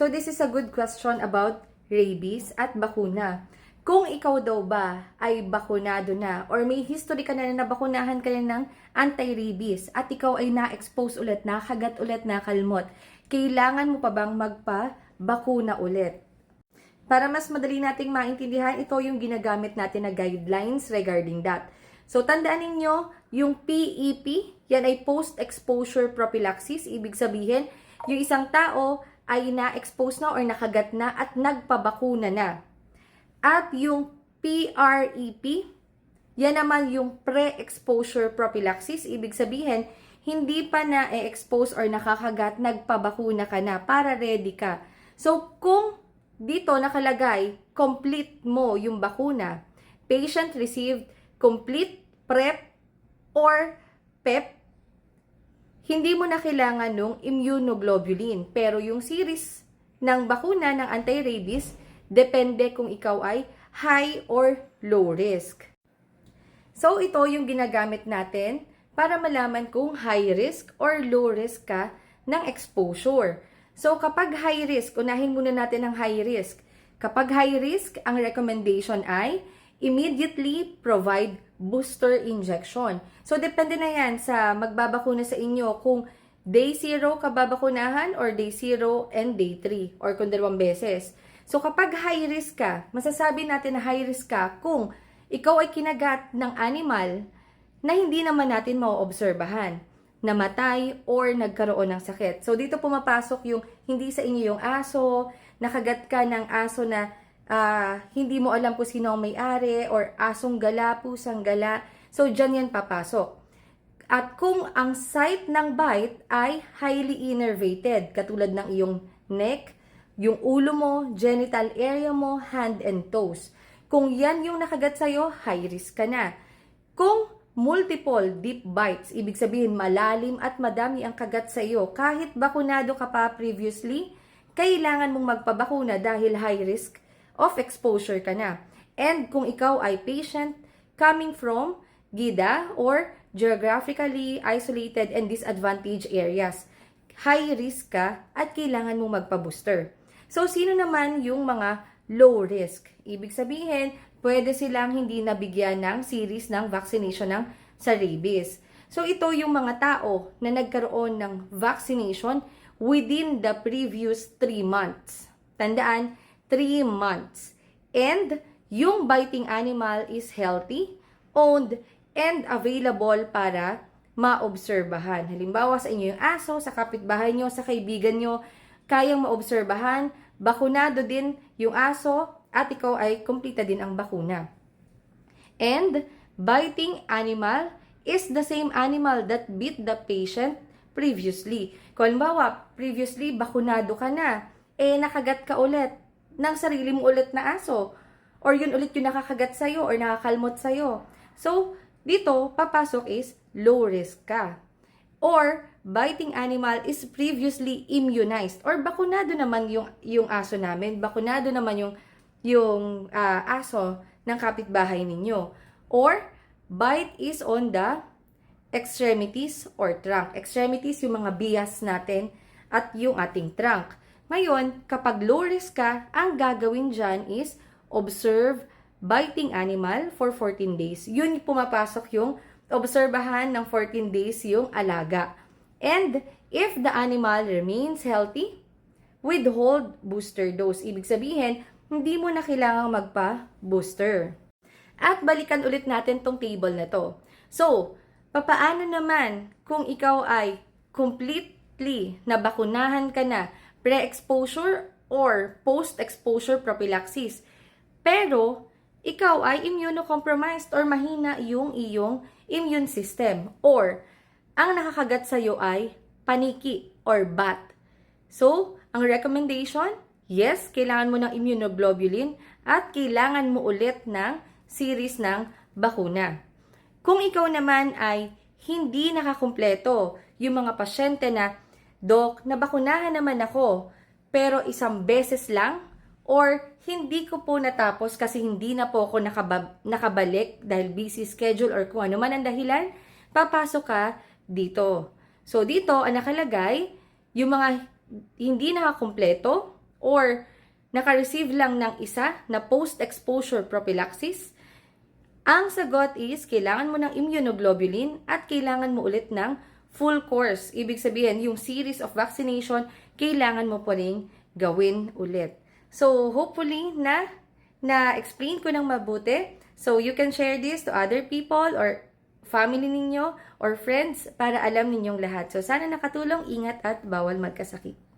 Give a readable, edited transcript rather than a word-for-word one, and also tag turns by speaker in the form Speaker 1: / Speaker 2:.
Speaker 1: So this is a good question about rabies at bakuna. Kung ikaw daw ba ay bakunado na or may history ka na nabakunahan ka na ng anti-rabies at ikaw ay na-expose ulit, nakagat ulit, nakalmot, kailangan mo pa bang magpa-bakuna ulit? Para mas madali nating maintindihan, ito yung ginagamit natin na guidelines regarding that. So tandaan ninyo, yung PEP, yan ay post-exposure prophylaxis. Ibig sabihin, yung isang tao ay na-expose na or nakagat na at nagpabakuna na. At yung PREP, yan naman yung pre-exposure prophylaxis. Ibig sabihin, hindi pa na-expose or nakakagat, nagpabakuna ka na para ready ka. So, kung dito nakalagay, complete mo yung bakuna, patient received complete PrEP or PEP, hindi mo na kailangan nung immunoglobulin. Pero yung series ng bakuna ng anti-rabies, depende kung ikaw ay high or low risk. So, ito yung ginagamit natin para malaman kung high risk or low risk ka ng exposure. So, kapag high risk, unahin muna natin ang high risk. Kapag high risk, ang recommendation ay immediately provide booster injection. So, depende na yan sa magbabakuna sa inyo kung day 0 ka babakunahan or day 0 and day 3 or kung 2 beses. So, kapag high risk ka, masasabi natin na high risk ka kung ikaw ay kinagat ng animal na hindi naman natin mauobserbahan, namatay or nagkaroon ng sakit. So, dito pumapasok yung hindi sa inyo yung aso, nakagat ka ng aso na hindi mo alam kung sino ang may-ari or asong gala, pusang gala. So, dyan yan papasok. At kung ang site ng bite ay highly innervated, katulad ng iyong neck, yung ulo mo, genital area mo, hand and toes. Kung yan yung nakagat sa'yo, high risk ka na. Kung multiple deep bites, ibig sabihin malalim at madami ang kagat sa'yo, kahit bakunado ka pa previously, kailangan mong magpabakuna dahil high risk of exposure ka na. And kung ikaw ay patient coming from GIDA or geographically isolated and disadvantaged areas, high risk ka at kailangan mong magpa-booster. So, sino naman yung mga low risk? Ibig sabihin, pwede silang hindi nabigyan ng series ng vaccination sa rabies. So, ito yung mga tao na nagkaroon ng vaccination within the previous 3 months. Tandaan, 3 months. And yung biting animal is healthy, owned, and available para maobserbahan. Halimbawa sa inyo yung aso, sa kapitbahay nyo, sa kaibigan nyo, kayang maobserbahan, bakunado din yung aso, at ikaw ay kumplita din ang bakuna. And biting animal is the same animal that bit the patient previously. Kung halimbawa, previously bakunado ka na, nakagat ka ulit ng sarili mo ulit na aso, or yun ulit yung nakakagat sa'yo or nakakalmot sa'yo. So, dito, papasok is low risk ka. Or, biting animal is previously immunized. Or, bakunado naman yung aso namin. Bakunado naman yung aso ng kapitbahay ninyo. Or, bite is on the extremities or trunk. Extremities, yung mga bias natin at yung ating trunk. Ngayon, kapag low risk ka, ang gagawin dyan is observe biting animal for 14 days. Yun pumapasok yung obserbahan ng 14 days yung alaga. And if the animal remains healthy, withhold booster dose. Ibig sabihin, hindi mo na kailangang magpa-booster. At balikan ulit natin tong table na to. So, papaano naman kung ikaw ay completely nabakunahan ka na, pre-exposure or post-exposure prophylaxis, pero ikaw ay immunocompromised or mahina yung iyong immune system, or ang nakakagat sa'yo ay paniki or bat. So, ang recommendation, yes, kailangan mo ng immunoglobulin at kailangan mo ulit ng series ng bakuna. Kung ikaw naman ay hindi nakakumpleto, yung mga pasyente na, Dok, nabakunahan naman ako, pero isang beses lang, or hindi ko po natapos kasi hindi na po ako nakabalik dahil busy schedule or kung ano man ang dahilan, papasok ka dito. So, dito ang nakalagay, yung mga hindi nakakumpleto or naka-receive lang ng isa na post-exposure prophylaxis? Ang sagot is, kailangan mo ng immunoglobulin at kailangan mo ulit ng full course. Ibig sabihin, yung series of vaccination, kailangan mo po rin gawin ulit. So, hopefully na-explain ko ng mabuti. So, you can share this to other people or family ninyo or friends para alam ninyong lahat. So, sana nakatulong, ingat at bawal magkasakit.